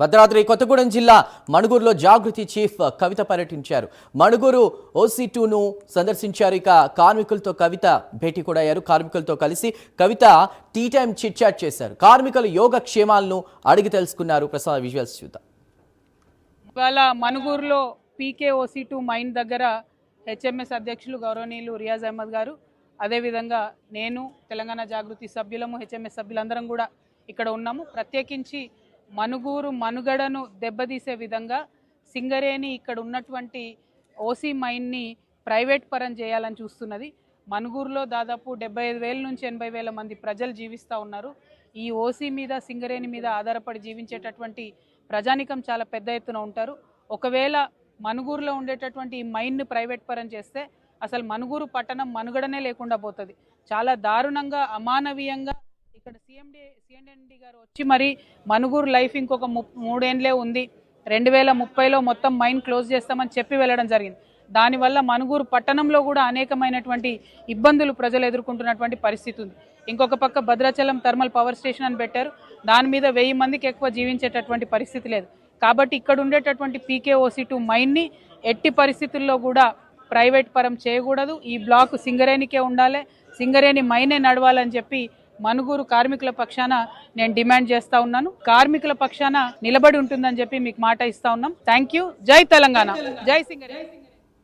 భద్రాద్రి కొత్తగూడెం జిల్లా మణుగూరులో జాగృతి చీఫ్ కవిత పర్యటించారు. మణుగూరు OC2ను సందర్శించారు. ఇక కార్మికులతో కవిత భేటీ కూడా అయ్యారు. కార్మికులతో కలిసి కవిత టీ టైం చిట్ చాట్ చేశారు. కార్మికుల యోగక్షేమాలను అడిగి తెలుసుకున్నారు. ప్రసాద్ విజువల్స్ చూద్దాం. ఇవాళ మణుగూరులో PKOC2 మైన్ దగ్గర HMS అధ్యక్షులు గౌరవనీయులు రియాజ్ అహ్మద్ గారు, అదేవిధంగా నేను, తెలంగాణ జాగృతి సభ్యులము, HMS సభ్యులందరం కూడా ఇక్కడ ఉన్నాము. ప్రత్యేకించి మణుగూరు మనుగడను దెబ్బతీసే విధంగా సింగరేణి ఇక్కడ ఉన్నటువంటి OC మైన్ని ప్రైవేట్ పరం చేయాలని చూస్తున్నది. మణుగూరులో దాదాపు 75,000 నుంచి 80,000 మంది ప్రజలు జీవిస్తూ ఉన్నారు. ఈ OC మీద, సింగరేణి మీద ఆధారపడి జీవించేటటువంటి ప్రజానికం చాలా పెద్ద ఎత్తున ఉంటారు. ఒకవేళ మణుగూరులో ఉండేటటువంటి ఈ మైన్ను ప్రైవేట్ పరం చేస్తే అసలు మణుగూరు పట్టణం మనుగడనే లేకుండా పోతుంది. చాలా దారుణంగా, అమానవీయంగా ఇక్కడ CND గారు వచ్చి మరి మణుగూరు లైఫ్ ఇంకొక 3 ఏళ్ళే ఉంది, 2030లో మొత్తం మైన్ క్లోజ్ చేస్తామని చెప్పి వెళ్ళడం జరిగింది. దానివల్ల మణుగూరు పట్టణంలో కూడా అనేకమైనటువంటి ఇబ్బందులు ప్రజలు ఎదుర్కొంటున్నటువంటి పరిస్థితి ఉంది. ఇంకొక పక్క భద్రాచలం థర్మల్ పవర్ స్టేషన్ అని పెట్టారు. దాని మీద 1000 మందికి ఎక్కువ జీవించేటటువంటి పరిస్థితి లేదు. కాబట్టి ఇక్కడ ఉండేటటువంటి PKOC2 మైన్ని ఎట్టి పరిస్థితుల్లో కూడా ప్రైవేట్ పరం చేయకూడదు. ఈ బ్లాక్ సింగరేణికే ఉండాలి, సింగరేణి మైనే నడవాలని చెప్పి మణుగూరు కార్మికుల పక్షాన నేను డిమాండ్ చేస్తా ఉన్నాను. కార్మికుల పక్షాన నిలబడి ఉంటుందని చెప్పి మీకు మాట ఇస్తా ఉన్నాం. Thank you. జై తెలంగాణ, జై సింగరేణి.